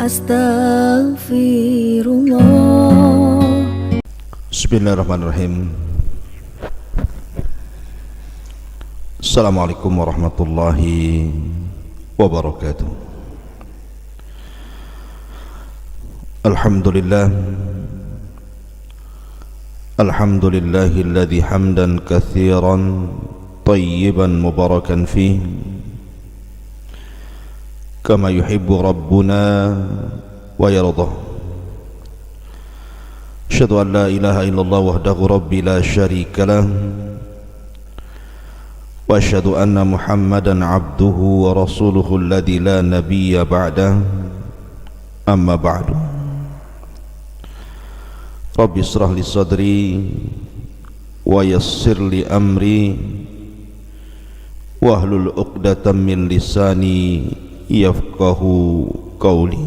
Astaghfirullah. Bismillahirrahmanirrahim. Assalamualaikum warahmatullahi wabarakatuh. Alhamdulillah. Alhamdulillahilladzi hamdan katsiran tayyiban mubarakan fih kama yuhibbu rabbuna wa yardah. Asyhadu an la ilaha illallah wahdahu rabbi la syarika lah wa asyhadu anna Muhammadan abduhu wa rasuluhu alladzi la nabiyya ba'dah. Amma ba'du. Rabbi israh li sadri wa yassir li amri wahlul 'uqdatam min lisani yafqahu qawli.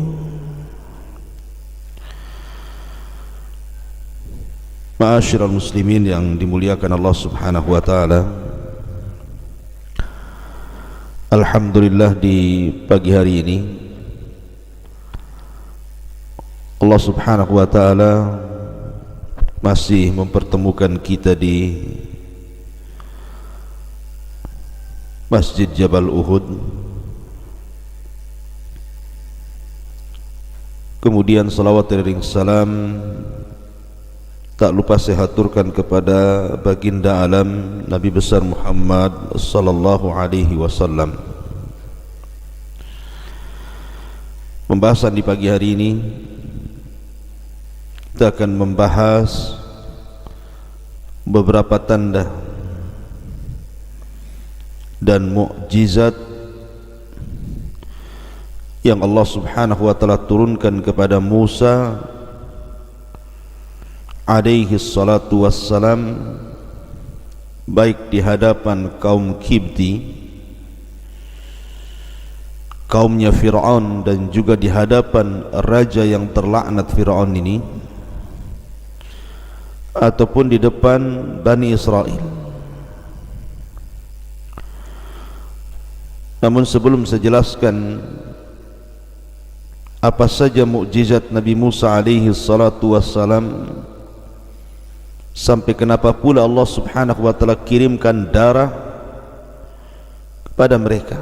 Ma'asyiral muslimin yang dimuliakan Allah Subhanahu wa taala. Alhamdulillah, di pagi hari ini Allah Subhanahu wa taala masih mempertemukan kita di Masjid Jabal Uhud. Kemudian salawat dan salam tak lupa saya haturkan kepada baginda alam Nabi besar Muhammad sallallahu alaihi wasallam. Pembahasan di pagi hari ini kita akan membahas beberapa tanda dan mukjizat yang Allah Subhanahu wa taala turunkan kepada Musa alaihi salatu wassalam, baik di hadapan kaum Kibti, kaumnya Fir'aun, dan juga di hadapan raja yang terlaknat Fir'aun ini, ataupun di depan Bani Israel. Namun sebelum saya jelaskan apa saja mukjizat Nabi Musa alaihi salatu wassalam, sampai kenapa pula Allah Subhanahu wa taala kirimkan darah kepada mereka,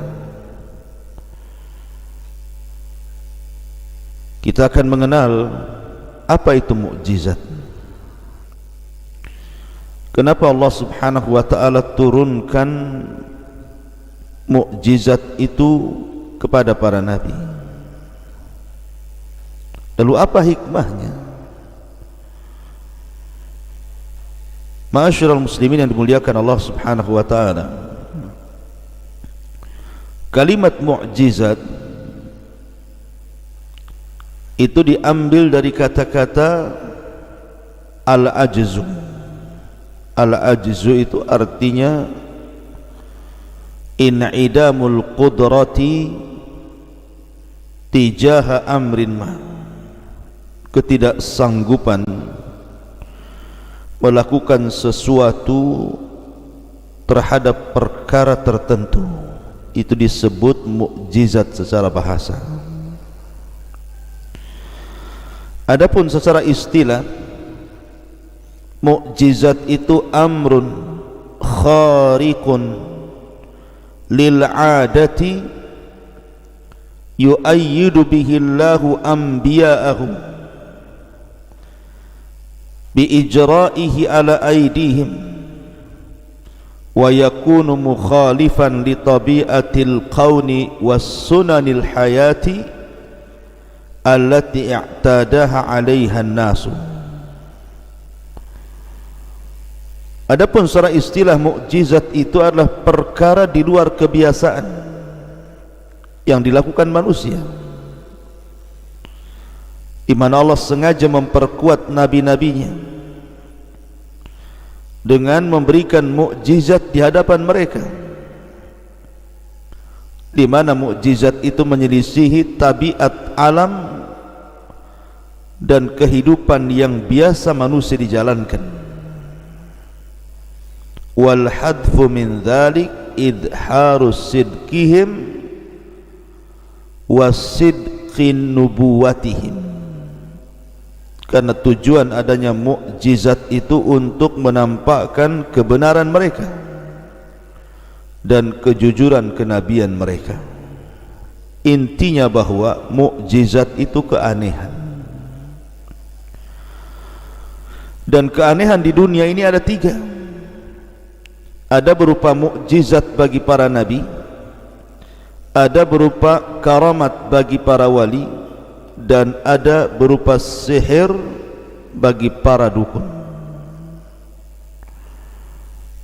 kita akan mengenal apa itu mukjizat. Kenapa Allah Subhanahu wa taala turunkan mukjizat itu kepada para nabi? Lalu apa hikmahnya? Ma'asyiral muslimin yang dimuliakan Allah Subhanahu wa taala, kalimat mukjizat itu diambil dari kata-kata al-ajzu. Al-ajzu itu artinya in'idamul qudrati tijaha amrin ma, ketidaksanggupan melakukan sesuatu terhadap perkara tertentu. Itu disebut mukjizat secara bahasa. Adapun secara istilah, mukjizat itu amrun khariqun lil 'adati yu'ayyidu bihi Allahu anbiya'ahu bi ijra'ihi ala aydihim wa yakunu mukhalifan li tabi'atil qawni was sunanil hayati allati i'tadaha 'alaiha an-nasu. Adapun secara istilah, mukjizat itu adalah perkara di luar kebiasaan yang dilakukan manusia, di mana Allah sengaja memperkuat nabi-nabinya dengan memberikan mukjizat di hadapan mereka, di mana mukjizat itu menyelisihi tabiat alam dan kehidupan yang biasa manusia dijalankan. Wal hadfu min dzalik idharus sidqihim wasid sidqin nubuwatihim, karena tujuan adanya mukjizat itu untuk menampakkan kebenaran mereka dan kejujuran kenabian mereka. Intinya bahwa mukjizat itu keanehan, dan keanehan di dunia ini ada tiga. Ada berupa mukjizat bagi para nabi, ada berupa karamat bagi para wali, dan ada berupa sihir bagi para dukun.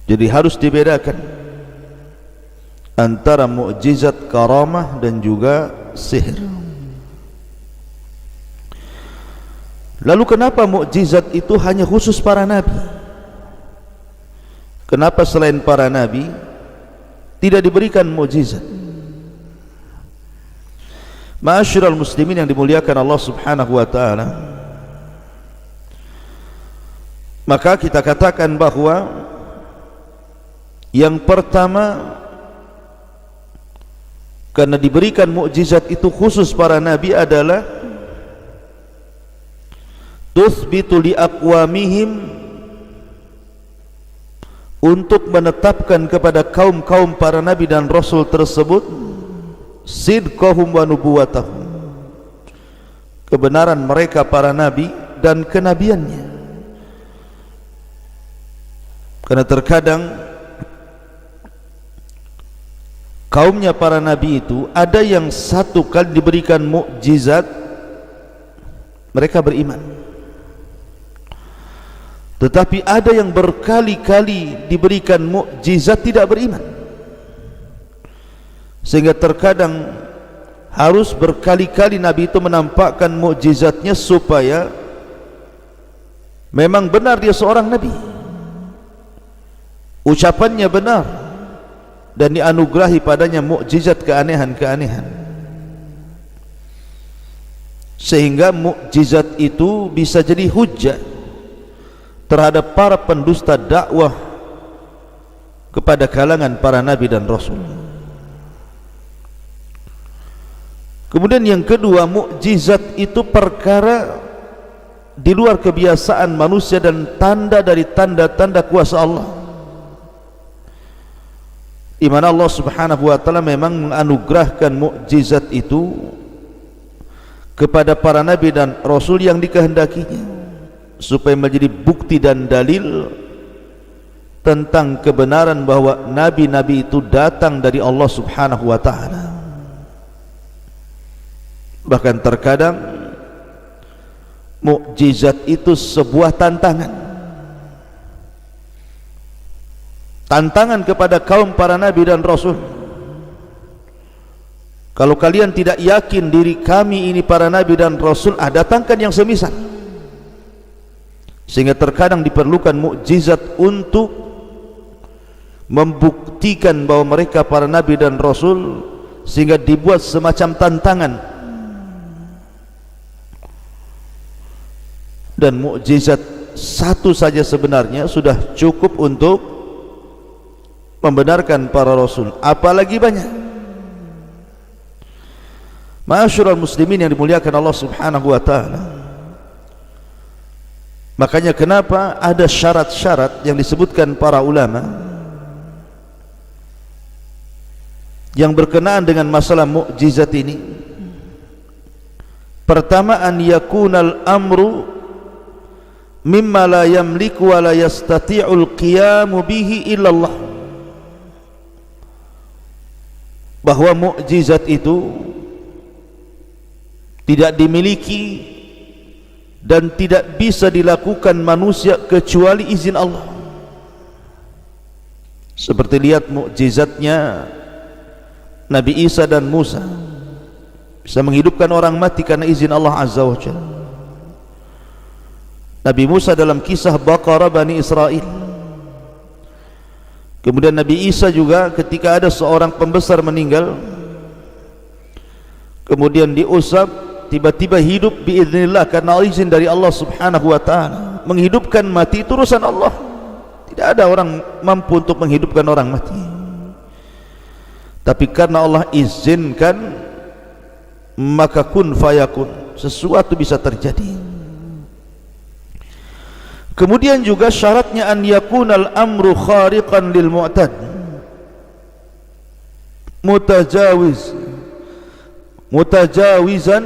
Jadi harus dibedakan antara mukjizat, karamah dan juga sihir. Lalu kenapa mukjizat itu hanya khusus para nabi? Kenapa selain para nabi tidak diberikan mukjizat? Ma'asyiral muslimin yang dimuliakan Allah Subhanahu wa taala, maka kita katakan bahwa yang pertama, karena diberikan mukjizat itu khusus para nabi, adalah tuthbitu li aqwamihim, untuk menetapkan kepada kaum-kaum para nabi dan rasul tersebut sidqahum wa nubuwatahum, kebenaran mereka para nabi dan kenabiannya. Karena terkadang kaumnya para nabi itu ada yang satu kali diberikan mukjizat mereka beriman, tetapi ada yang berkali-kali diberikan mukjizat tidak beriman, sehingga terkadang harus berkali-kali nabi itu menampakkan mukjizatnya supaya memang benar dia seorang nabi, ucapannya benar, dan dianugerahi padanya mukjizat keanehan-keanehan, sehingga mukjizat itu bisa jadi hujjah terhadap para pendusta dakwah kepada kalangan para nabi dan rasul. Kemudian yang kedua, mukjizat itu perkara di luar kebiasaan manusia dan tanda dari tanda-tanda kuasa Allah, di mana Allah Subhanahu wa taala memang menganugerahkan mukjizat itu kepada para nabi dan rasul yang dikehendakinya, supaya menjadi bukti dan dalil tentang kebenaran bahwa nabi-nabi itu datang dari Allah Subhanahu wa taala. Bahkan terkadang mukjizat itu sebuah tantangan kepada kaum para nabi dan rasul. Kalau kalian tidak yakin diri kami ini para nabi dan rasul, datangkan yang semisal. Sehingga terkadang diperlukan mukjizat untuk membuktikan bahwa mereka para nabi dan rasul, sehingga dibuat semacam tantangan. Dan mukjizat satu saja sebenarnya sudah cukup untuk membenarkan para rasul, apalagi banyak. Ma'asyiral muslimin yang dimuliakan Allah Subhanahu wa taala, makanya kenapa ada syarat-syarat yang disebutkan para ulama yang berkenaan dengan masalah mukjizat ini. Pertama, an yakunal amru mimma la yamliku wa la yastati'ul qiyamu bihi illallah, bahwa mukjizat itu tidak dimiliki dan tidak bisa dilakukan manusia kecuali izin Allah. Seperti lihat mukjizatnya Nabi Isa dan Musa, bisa menghidupkan orang mati karena izin Allah Azza wa Jalla. Nabi Musa dalam kisah Baqarah Bani Israel. Kemudian Nabi Isa juga ketika ada seorang pembesar meninggal, kemudian diusap, tiba-tiba hidup biiznillah karena izin dari Allah Subhanahu wa taala. Menghidupkan mati itu urusan Allah. Tidak ada orang mampu untuk menghidupkan orang mati. Tapi karena Allah izinkan, maka kun fayakun, sesuatu bisa terjadi. Kemudian juga syaratnya an yakunal amru khariqan lil mu'tad, mutajawizan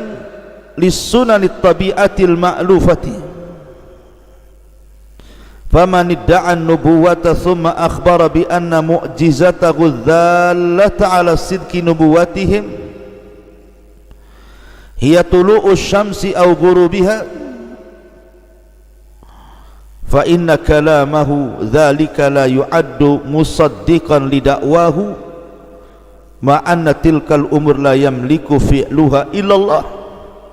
lis sunanit tabi'atil ma'lufati. Faman idda'a an-nubuwata thumma akhbara bi anna mu'jizatahu dhallata 'ala sidqi nubuwatihim hiya tulu'us syamsi aw ghurubiha fa inna kalamahu dhalika la yu'addu musaddiqan li da'wahu ma anna tilkal umur la yamliku fi'luha illallah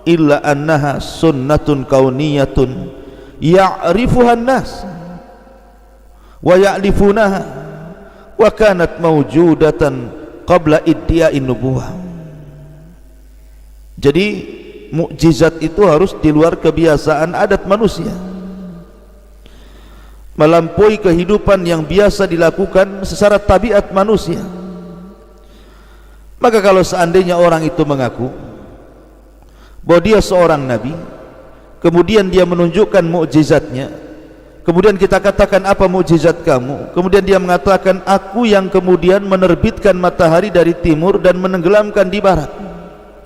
illa annaha sunnatun kauniyatun ya'rifuha an-nas wa ya'lifunaha wa kanat mawjudatan qabla iddia'in nubuwah. Jadi mukjizat itu harus di luar kebiasaan adat manusia, melampaui kehidupan yang biasa dilakukan secara tabiat manusia. Maka kalau seandainya orang itu mengaku bahwa dia seorang nabi, kemudian dia menunjukkan mukjizatnya, kemudian kita katakan apa mukjizat kamu, kemudian dia mengatakan aku yang kemudian menerbitkan matahari dari timur dan menenggelamkan di barat,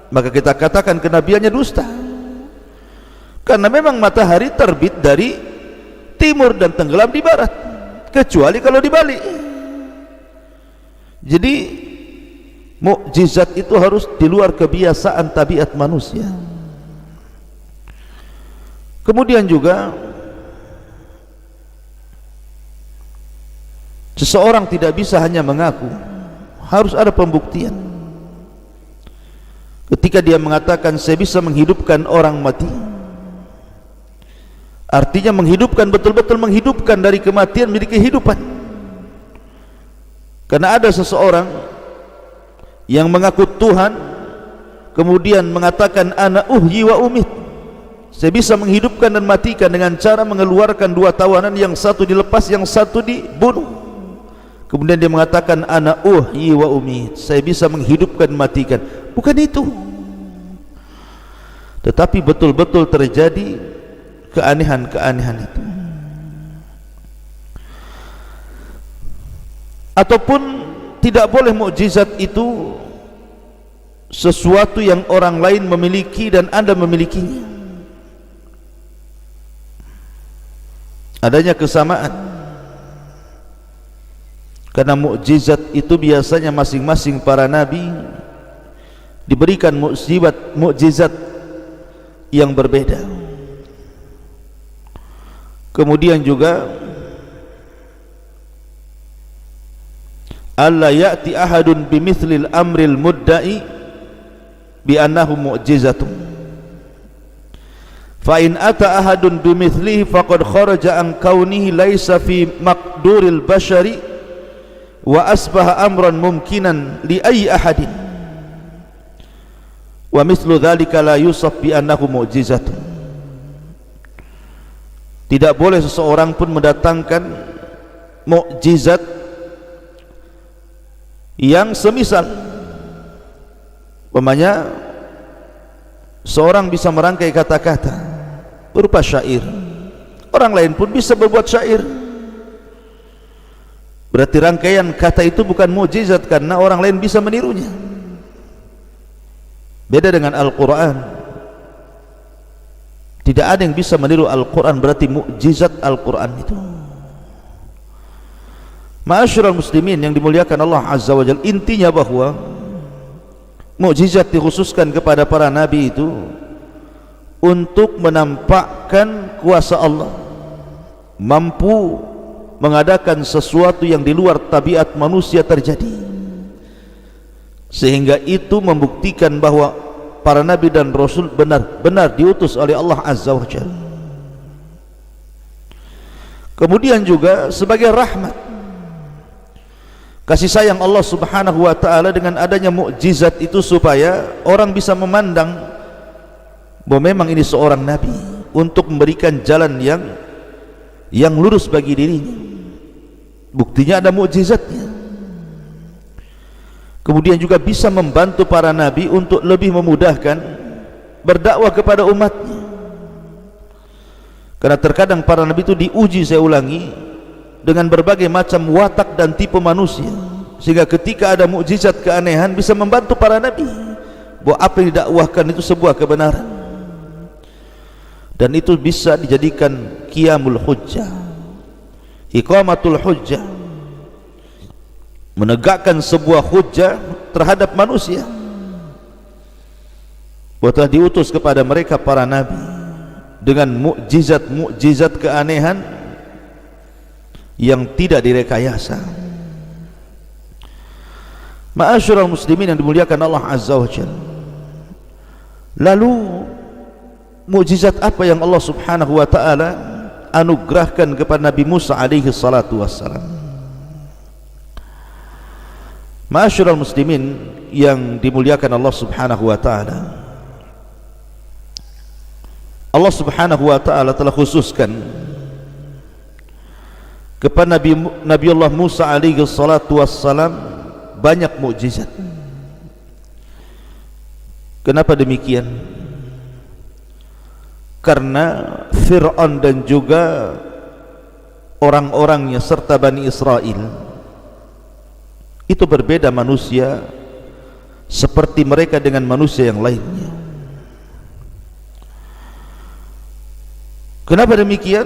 maka kita katakan kenabiannya dusta, karena memang matahari terbit dari timur dan tenggelam di barat, kecuali kalau dibalik. Jadi mukjizat itu harus di luar kebiasaan tabiat manusia. Kemudian juga seseorang tidak bisa hanya mengaku, harus ada pembuktian. Ketika dia mengatakan saya bisa menghidupkan orang mati, artinya menghidupkan, betul-betul menghidupkan dari kematian menjadi kehidupan. Karena ada seseorang yang mengaku Tuhan, kemudian mengatakan ana uhyi wa umit, saya bisa menghidupkan dan matikan dengan cara mengeluarkan dua tawanan, yang satu dilepas, yang satu dibunuh. Kemudian dia mengatakan ana uhyi wa umit, saya bisa menghidupkan dan matikan. Bukan itu, tetapi betul-betul terjadi keanehan-keanehan itu. Ataupun tidak boleh mukjizat itu sesuatu yang orang lain memiliki dan Anda memilikinya. Adanya kesamaan, karena mukjizat itu biasanya masing-masing para nabi diberikan mukjizat yang berbeda. Kemudian juga alla ya'ti ahadun bimithlil amril mudda'i bi annahu mu'jizatun, fa in ata ahadun bimithlihi faqad kharaja an kaunihi laisa fi maqduril bashari wa asbaha amran mumkinan li ayyi ahadin wa mithlu dhalika la yusaf bi annahu mu'jizatun. Tidak boleh seseorang pun mendatangkan mukjizat yang semisal, umpamanya seorang bisa merangkai kata-kata berupa syair, orang lain pun bisa berbuat syair. Berarti rangkaian kata itu bukan mukjizat karena orang lain bisa menirunya. Beda dengan Al-Quran, tidak ada yang bisa meniru Al-Quran, berarti mukjizat Al-Quran itu. Ma'asyiral muslimin yang dimuliakan Allah Azza wa Jalla, intinya bahwa mukjizat dikhususkan kepada para nabi itu untuk menampakkan kuasa Allah, mampu mengadakan sesuatu yang di luar tabiat manusia terjadi, sehingga itu membuktikan bahwa para nabi dan rasul benar-benar diutus oleh Allah Azza wa Jalla. Kemudian juga sebagai rahmat, kasih sayang Allah Subhanahu wa ta'ala dengan adanya mukjizat itu, supaya orang bisa memandang bahwa memang ini seorang nabi, untuk memberikan jalan yang lurus bagi dirinya. Buktinya ada mukjizatnya. kemudian juga bisa membantu para nabi untuk lebih memudahkan berdakwah kepada umatnya. Karena terkadang para nabi itu diuji, saya ulangi, dengan berbagai macam watak dan tipe manusia, sehingga ketika ada mukjizat keanehan bisa membantu para nabi bahwa apa yang didakwahkan itu sebuah kebenaran, dan itu bisa dijadikan qiyamul hujjah, iqamatul hujjah, menegakkan sebuah hujjah terhadap manusia. Telah diutus kepada mereka para nabi dengan mukjizat keanehan yang tidak direkayasa. Ma'asyiral muslimin yang dimuliakan Allah Azza wa Jalla, lalu mukjizat apa yang Allah Subhanahu wa taala anugerahkan kepada Nabi Musa alaihi salatu wassalam? Ma'asyiral muslimin yang dimuliakan Allah Subhanahu wa taala, Allah Subhanahu wa taala telah khususkan kepada Nabi Allah Musa alaihi salatu wassalam banyak mukjizat. Kenapa demikian? Karena Fir'aun dan juga orang-orangnya serta Bani Israel itu berbeda manusia seperti mereka dengan manusia yang lainnya. Kenapa demikian?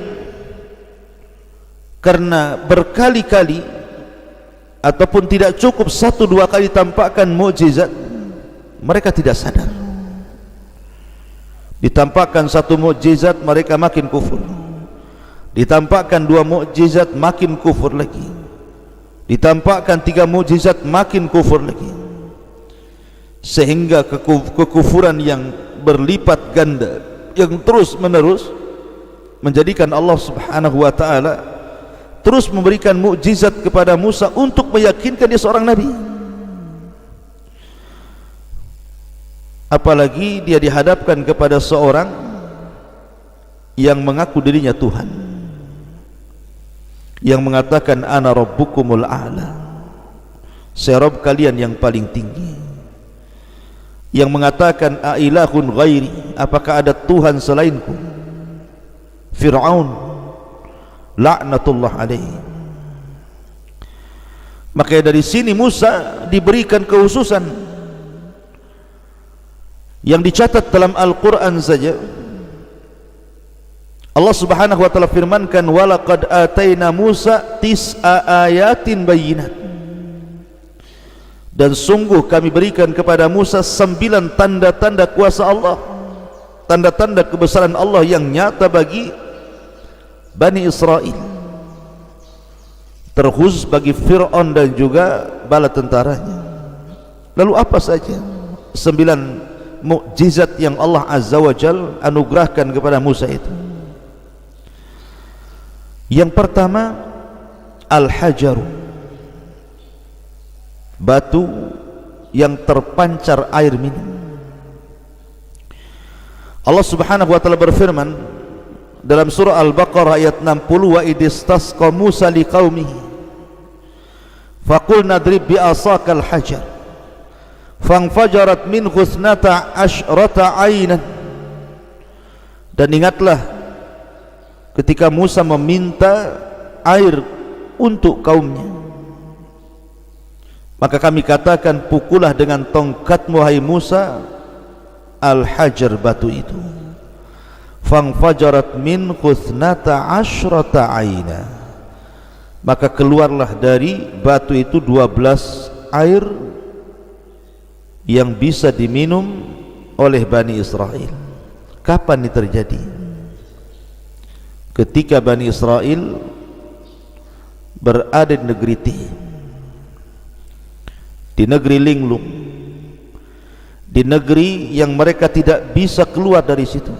Karena berkali-kali ataupun tidak cukup satu dua kali tampakkan mukjizat, mereka tidak sadar. Ditampakkan satu mukjizat, mereka makin kufur. Ditampakkan dua mukjizat, makin kufur lagi. Ditampakkan tiga mukjizat, makin kufur lagi. Sehingga kekufuran yang berlipat ganda, yang terus menerus menjadikan Allah Subhanahu wa taala terus memberikan mukjizat kepada Musa untuk meyakinkan dia seorang nabi. Apalagi dia dihadapkan kepada seorang yang mengaku dirinya Tuhan, yang mengatakan ana rabbukumul a'la, saya Rabb kalian yang paling tinggi, yang mengatakan a ilahun ghairi, apakah ada Tuhan selainku? Fir'aun laknatullah alaihi. Maka dari sini Musa diberikan kekhususan yang dicatat dalam Al-Quran saja. Allah Subhanahu wa ta'ala firmankan, walaqad ataina Musa tis'a ayatin bayyinat, dan sungguh kami berikan kepada Musa 9 tanda-tanda kuasa Allah, tanda-tanda kebesaran Allah yang nyata bagi Bani Israel, terkhusus bagi Fir'aun dan juga bala tentaranya. Lalu apa saja 9 mukjizat yang Allah Azza wa Jalla anugerahkan kepada Musa itu? Yang pertama, al-hajaru, batu yang terpancar air minum. Allah Subhanahu wa ta'ala berfirman dalam surah Al-Baqarah ayat 60, wa idistasqa Musa liqaumihi faqul nadrib bi'asakal hajar fanfajarat min husnata asyrata aynan. Dan ingatlah ketika Musa meminta air untuk kaumnya, maka kami katakan, pukullah dengan tongkatmu hai Musa al-hajar, batu itu. Fanfajarat min husnata asyrata ayna, maka keluarlah dari batu itu 12 air yang bisa diminum oleh Bani Israel. Kapan ini terjadi? Ketika Bani Israel berada di negeri Tih, di negeri linglung, di negeri yang mereka tidak bisa keluar dari situ,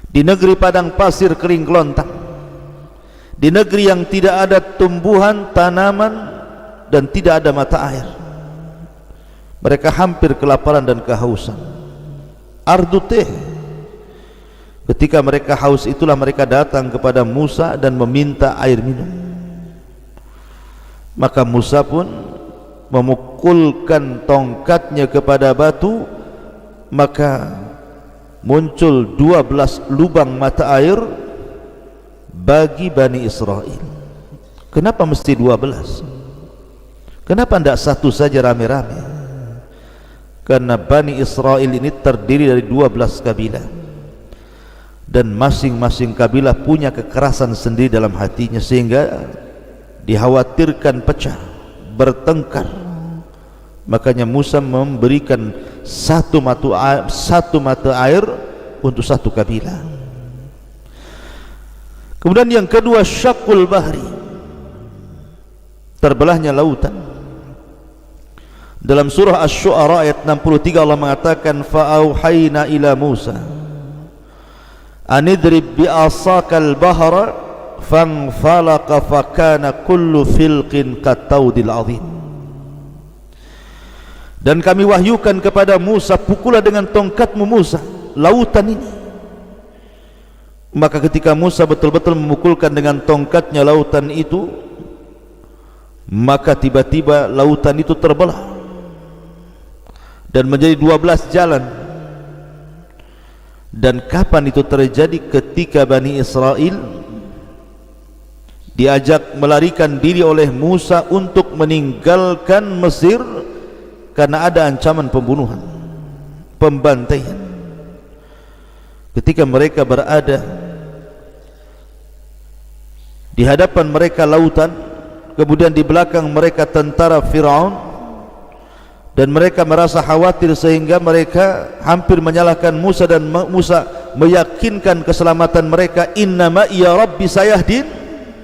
di negeri padang pasir kering kelontang, di negeri yang tidak ada tumbuhan, tanaman, dan tidak ada mata air. Mereka hampir kelaparan dan kehausan. Ardu Tih. Ketika mereka haus itulah mereka datang kepada Musa dan meminta air minum. Maka Musa pun memukulkan tongkatnya kepada batu, maka muncul 12 lubang mata air bagi Bani Israel. Kenapa mesti 12? Kenapa tidak satu saja rame-rame? Karena Bani Israel ini terdiri dari 12 kabilah, dan masing-masing kabilah punya kekerasan sendiri dalam hatinya, sehingga dikhawatirkan pecah, bertengkar. Makanya Musa memberikan satu mata air untuk satu kabilah. Kemudian yang kedua, syaqqul bahri, terbelahnya lautan. Dalam surah Asy-Syu'ara ayat 63 Allah mengatakan, fa'auhayna ila Musa anidrib bi'asakal bahra fanfalaqa fakana kullu filqin kataudil azim. Dan kami wahyukan kepada Musa, pukullah dengan tongkatmu Musa lautan ini. Maka ketika Musa betul-betul memukulkan dengan tongkatnya lautan itu, maka tiba-tiba lautan itu terbelah dan menjadi 12 jalan. Dan kapan itu terjadi? Ketika Bani Israel diajak melarikan diri oleh Musa untuk meninggalkan Mesir karena ada ancaman pembunuhan, pembantaian. Ketika mereka berada di hadapan mereka lautan, kemudian di belakang mereka tentara Firaun, dan mereka merasa khawatir sehingga mereka hampir menyalahkan Musa, dan Musa meyakinkan keselamatan mereka, innama ya rabbi sayahdin,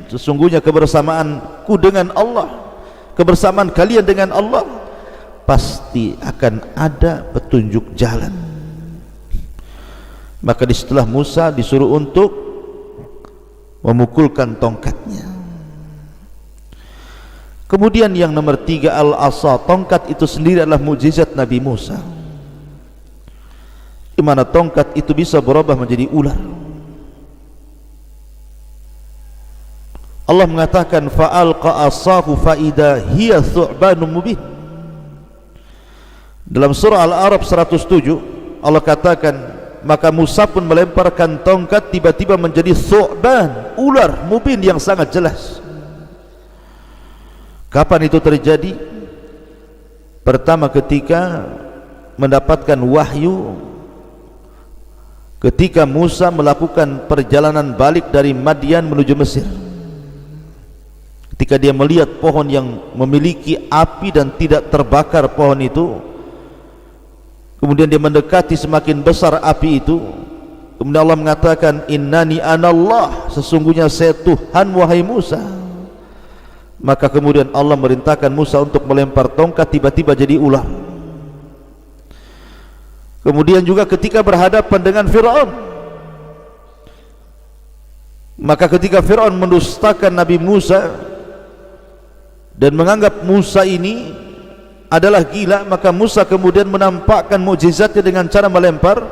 sesungguhnya kebersamaanku dengan Allah, kebersamaan kalian dengan Allah pasti akan ada petunjuk jalan. Maka setelah Musa disuruh untuk memukulkan tongkatnya. Kemudian yang nomor 3, al-asa, tongkat itu sendiri adalah mukjizat Nabi Musa, di mana tongkat itu bisa berubah menjadi ular. Allah mengatakan fa'alqa asahu fa'ida hiya thu'banun mubin. Dalam surah Al-A'raf 107 Allah katakan, maka Musa pun melemparkan tongkat, tiba-tiba menjadi thu'ban, ular mubin yang sangat jelas. Kapan itu terjadi? Pertama ketika mendapatkan wahyu, ketika Musa melakukan perjalanan balik dari Madian menuju Mesir. Ketika dia melihat pohon yang memiliki api dan tidak terbakar pohon itu, kemudian dia mendekati, semakin besar api itu, kemudian Allah mengatakan, innani anallah, sesungguhnya saya Tuhan wahai Musa. Maka kemudian Allah merintahkan Musa untuk melempar tongkat, tiba-tiba jadi ular. Kemudian juga ketika berhadapan dengan Firaun, maka ketika Firaun mendustakan Nabi Musa dan menganggap Musa ini adalah gila, maka Musa kemudian menampakkan mukjizatnya dengan cara melempar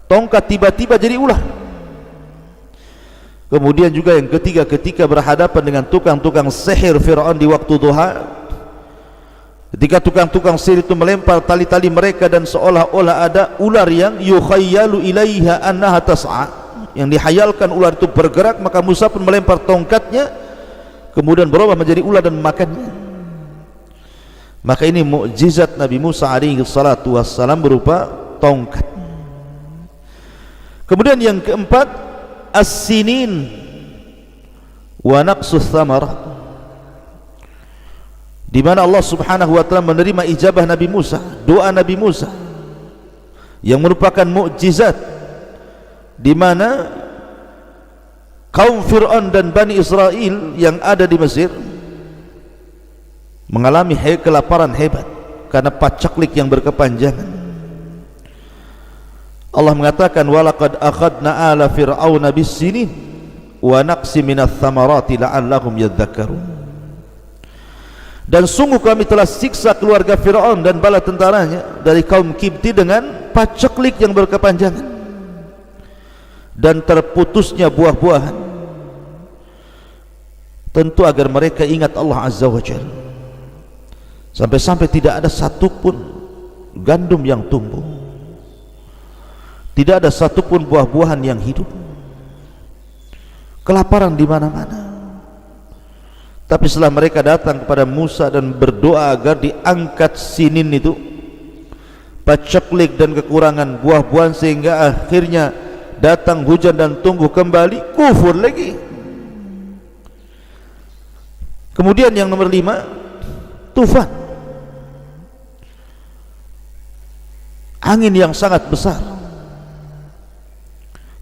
tongkat, tiba-tiba jadi ular. Kemudian juga yang ketiga, ketika berhadapan dengan tukang-tukang sihir Firaun di waktu duha, ketika tukang-tukang sihir itu melempar tali-tali mereka, dan seolah-olah ada ular yang yukhayyalu ilaiha annaha tas'a, yang dihayalkan ular itu bergerak, maka Musa pun melempar tongkatnya, kemudian berubah menjadi ular dan memakannya. Maka ini mukjizat Nabi Musa alaihi salatu wassalam berupa tongkat. Kemudian yang keempat, as-sinin wa naqsus thamarat, di mana Allah Subhanahu wa taala menerima ijabah Nabi Musa, doa Nabi Musa yang merupakan mukjizat, di mana kaum Fir'aun dan Bani Israel yang ada di Mesir mengalami kelaparan hebat karena pacaklik yang berkepanjangan. Allah mengatakan, walaqad akhadna ala fir'auna bis-sinin wa naqsi minats thamarati la'allahum yadhakkarun. Dan sungguh kami telah siksa keluarga Fir'aun dan bala tentaranya dari kaum Kipti dengan pacaklik yang berkepanjangan dan terputusnya buah-buahan, tentu agar mereka ingat Allah Azza wa Jalla. sampai-sampai tidak ada satupun gandum yang tumbuh, tidak ada satupun buah-buahan yang hidup, kelaparan di mana-mana. Tapi setelah mereka datang kepada Musa dan berdoa agar diangkat sinin itu, paceklik dan kekurangan buah-buahan, sehingga akhirnya datang hujan dan tumbuh kembali, kufur lagi. Kemudian yang nomor 5, tufan, angin yang sangat besar,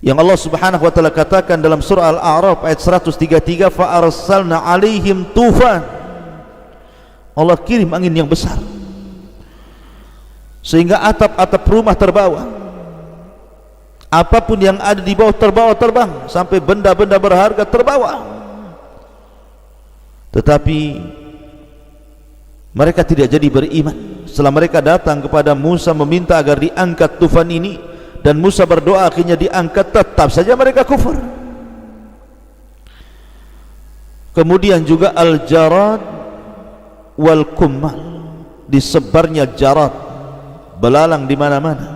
yang Allah Subhanahu wa taala katakan dalam surah Al-A'raf ayat 133, fa arsalna alaihim tufan. Allah kirim angin yang besar sehingga atap-atap rumah terbawa, apapun yang ada di bawah terbawa, terbang, sampai benda-benda berharga terbawa. Tetapi mereka tidak jadi beriman. Setelah mereka datang kepada Musa meminta agar diangkat tufan ini, dan Musa berdoa akhirnya diangkat, tetap saja mereka kufur. Kemudian juga al-jarad wal kummal, disebarnya jarad, belalang di mana-mana,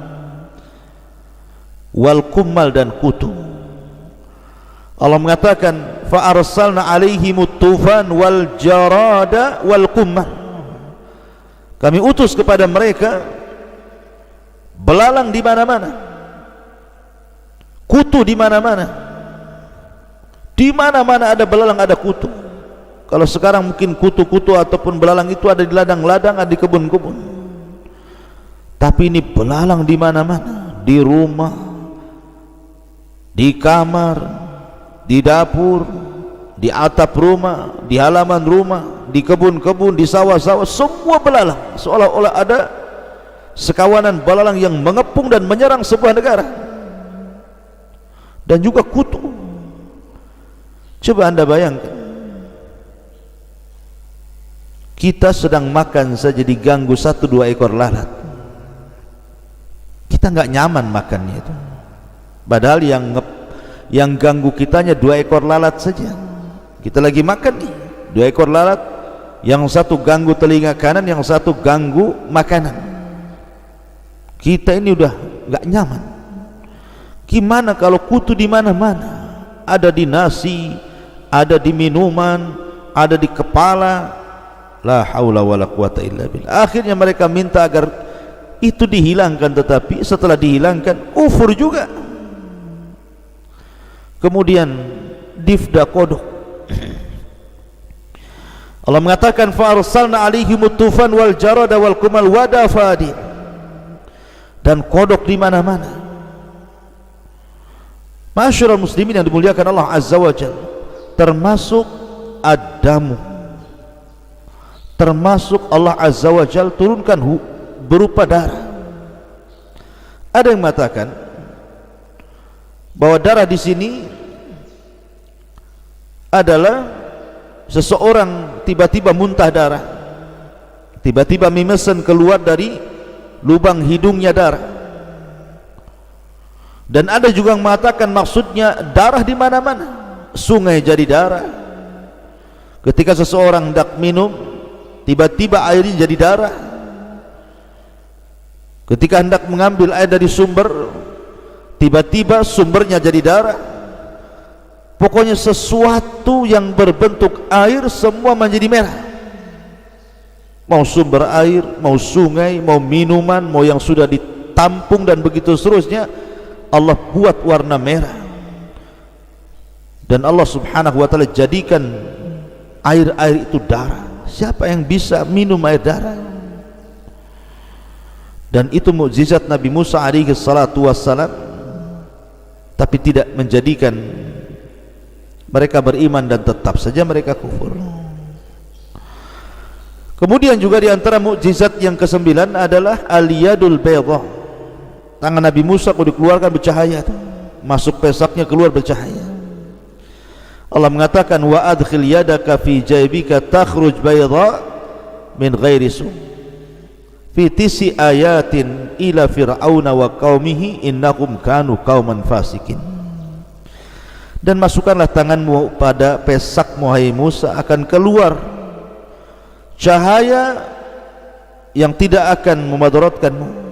wal kummal, dan kutu. Allah mengatakan fa arsalna alaihimut tufan wal jarada wal kummal, kami utus kepada mereka belalang di mana-mana, kutu di mana-mana. Di mana-mana ada belalang, ada kutu. Kalau sekarang mungkin kutu-kutu ataupun belalang itu ada di ladang-ladang, ada di kebun-kebun. Tapi ini belalang di mana-mana, di rumah, di kamar, di dapur, di atap rumah, di halaman rumah, di kebun-kebun, di sawah-sawah, semua belalang. Seolah-olah ada sekawanan belalang yang mengepung dan menyerang sebuah negara. Dan juga kutu. Coba anda bayangkan, kita sedang makan saja diganggu 1-2 ekor lalat, kita nggak nyaman makannya itu. Padahal yang ganggu kitanya 2 ekor lalat saja. Kita lagi makan nih, 2 ekor lalat, yang satu ganggu telinga kanan, yang satu ganggu makanan. Kita ini udah nggak nyaman. Gimana kalau kutu di mana-mana? Ada di nasi, ada di minuman, ada di kepala. La haula wala quwata illa billah. Akhirnya mereka minta agar itu dihilangkan, tetapi setelah dihilangkan kufur juga. Kemudian difda kodok, Allah mengatakan fa arsalna alaihimut tufan wal jarada wal kumal wadafadi, dan kodok di mana-mana. Masyarul muslimin yang dimuliakan Allah Azza wa Jalla, termasuk ad-damu, termasuk Allah Azza wa Jalla turunkan berupa darah. Ada yang mengatakan bahwa darah di sini adalah seseorang tiba-tiba muntah darah, tiba-tiba memesan keluar dari lubang hidungnya darah. Dan ada juga yang mengatakan maksudnya darah di mana-mana, sungai jadi darah. Ketika seseorang hendak minum, tiba-tiba airnya jadi darah. Ketika hendak mengambil air dari sumber, tiba-tiba sumbernya jadi darah. Pokoknya sesuatu yang berbentuk air semua menjadi merah. Mau sumber air, mau sungai, mau minuman, mau yang sudah ditampung dan begitu seterusnya, Allah buat warna merah. Dan Allah Subhanahu wa taala jadikan air-air itu darah. Siapa yang bisa minum air darah? Dan itu mukjizat Nabi Musa alaihi salatu wassalam, tapi tidak menjadikan mereka beriman, dan tetap saja mereka kufur. Kemudian juga di antara mukjizat yang ke-9 adalah al-yadul baydah. Tangan Nabi Musa kalau dikeluarkan bercahaya, masuk pesaknya keluar bercahaya. Allah mengatakan wa adkhil yadaka fi jaybika takhruj bayda min ghairi su fi tisi ayatin ila fir'auna wa qaumihi innahum kanu qauman fasikin. Dan masukkanlah tanganmu pada pesakmu hai Musa, akan keluar cahaya yang tidak akan memadaratkanmu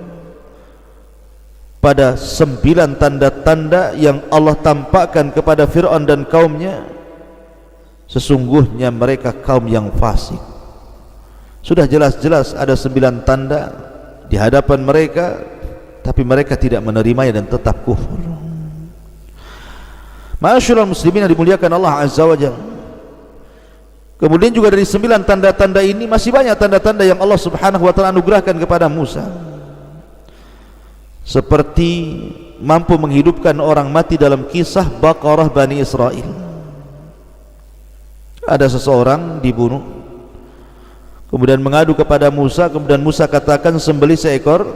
pada 9 tanda-tanda yang Allah tampakkan kepada Fir'aun dan kaumnya. Sesungguhnya mereka kaum yang fasik. Sudah jelas-jelas ada 9 tanda di hadapan mereka, tapi mereka tidak menerimanya dan tetap kufur. Ma'asyiral muslimin yang dimuliakan Allah Azza wa Jalla. Kemudian juga dari 9 tanda-tanda ini masih banyak tanda-tanda yang Allah Subhanahu wa taala anugerahkan kepada Musa. Seperti mampu menghidupkan orang mati dalam kisah Baqarah Bani Israel. Ada seseorang dibunuh, kemudian mengadu kepada Musa, kemudian Musa katakan sembelih seekor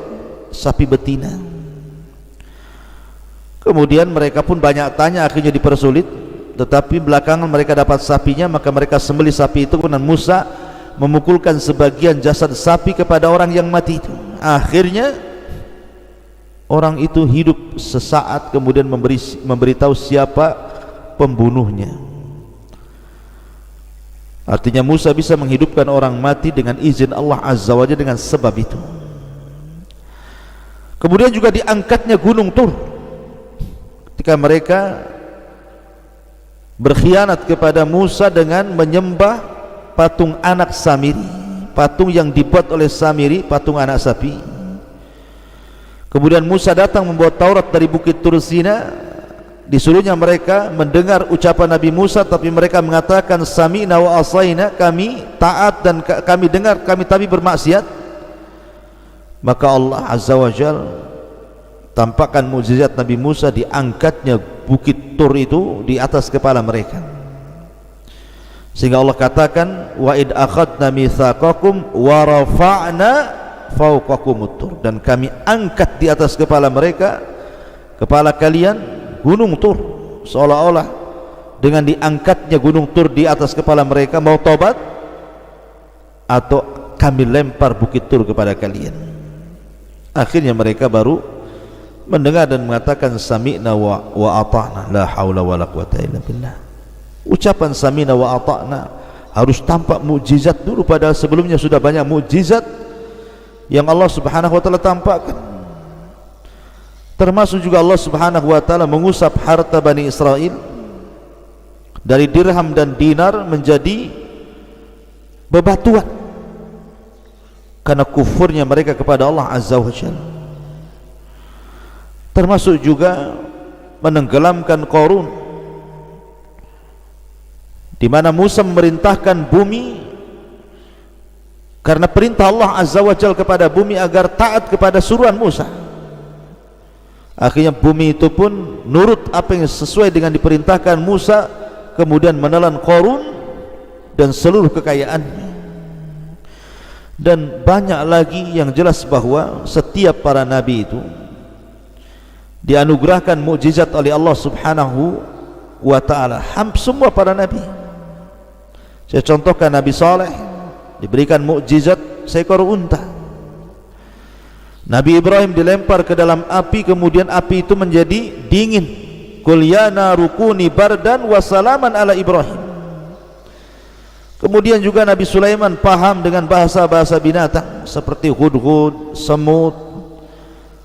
sapi betina. Kemudian mereka pun banyak tanya, akhirnya dipersulit, tetapi belakangan mereka dapat sapinya, maka mereka sembelih sapi itu, kemudian Musa memukulkan sebagian jasad sapi kepada orang yang mati itu. Akhirnya orang itu hidup sesaat, kemudian memberitahu siapa pembunuhnya. Artinya Musa bisa menghidupkan orang mati dengan izin Allah Azza wa Jalla dengan sebab itu. Kemudian juga diangkatnya gunung Tur ketika mereka berkhianat kepada Musa dengan menyembah patung anak Samiri, patung yang dibuat oleh Samiri, patung anak sapi. Kemudian Musa datang membawa Taurat dari bukit Tur Sina. Disuruhnya mereka mendengar ucapan Nabi Musa, tapi mereka mengatakan sami'na wa asaina, kami taat dan kami dengar, kami tapi bermaksiat. Maka Allah Azza wa Jalla tampakkan mukjizat Nabi Musa, diangkatnya bukit Tur itu di atas kepala mereka, sehingga Allah katakan wa id akhadna mitsaqakum wa rafa'na fawqakumut tur, dan kami angkat di atas kepala mereka, kepala kalian, gunung Tur. Seolah-olah dengan diangkatnya gunung Tur di atas kepala mereka, mau tobat atau kami lempar bukit Tur kepada kalian. Akhirnya mereka baru mendengar dan mengatakan sami'na wa ata'na, la haula wala quwata illa billah. Ucapan sami'na wa ata'na harus tampak mukjizat dulu, padahal sebelumnya sudah banyak mukjizat yang Allah Subhanahu wa taala tampakkan. Termasuk juga Allah Subhanahu wa taala mengusap harta Bani Israel dari dirham dan dinar menjadi bebatuan karena kufurnya mereka kepada Allah Azza wa Jalla. Termasuk juga menenggelamkan Qarun, di mana Musa memerintahkan bumi karena perintah Allah Azza wa Jalla kepada bumi agar taat kepada suruhan Musa. Akhirnya bumi itu pun nurut apa yang sesuai dengan diperintahkan Musa, kemudian menelan Qarun dan seluruh kekayaannya. Dan banyak lagi yang jelas bahwa setiap para nabi itu dianugerahkan mukjizat oleh Allah Subhanahu wa taala. Semua para nabi. Saya contohkan Nabi Saleh diberikan mukjizat seekor unta. Nabi Ibrahim dilempar ke dalam api, kemudian api itu menjadi dingin. Qul ya naru kuni bardan wa salaman ala Ibrahim. Kemudian juga Nabi Sulaiman paham dengan bahasa-bahasa binatang seperti hudhud, semut.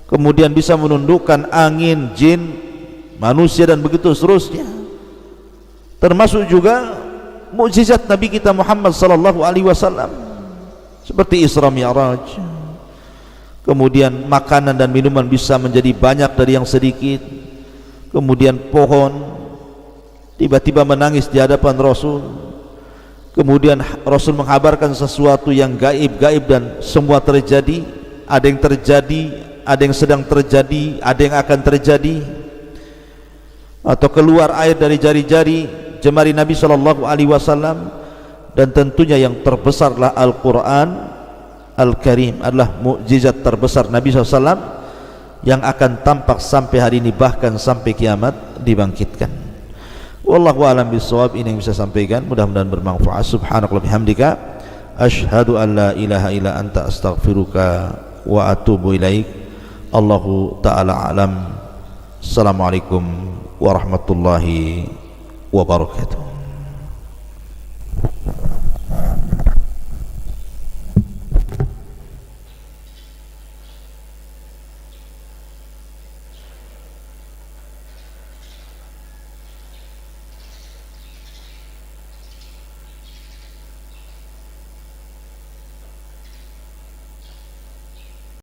Kemudian bisa menundukkan angin, jin, manusia dan begitu seterusnya. Termasuk juga mukjizat Nabi kita Muhammad sallallahu alaihi wasallam seperti Isra Mi'raj. Kemudian makanan dan minuman bisa menjadi banyak dari yang sedikit. Kemudian pohon tiba-tiba menangis di hadapan Rasul. Kemudian Rasul menghabarkan sesuatu yang gaib-gaib dan semua terjadi. Ada yang terjadi, ada yang sedang terjadi, ada yang akan terjadi. Atau keluar air dari jari-jari jemari Nabi sallallahu alaihi wasallam. Dan tentunya yang terbesarlah Al-Qur'an Al-Karim adalah mukjizat terbesar Nabi SAW yang akan tampak sampai hari ini, bahkan sampai kiamat dibangkitkan. Wallahu a'lam bishawab. Ini yang bisa sampaikan, mudah-mudahan bermanfaat. Subhanakallah bihamdika asyhadu an la ilaha illa anta astaghfiruka wa atubu ilaik. Allahu ta'ala alam. Assalamualaikum warahmatullahi wabarakatuh.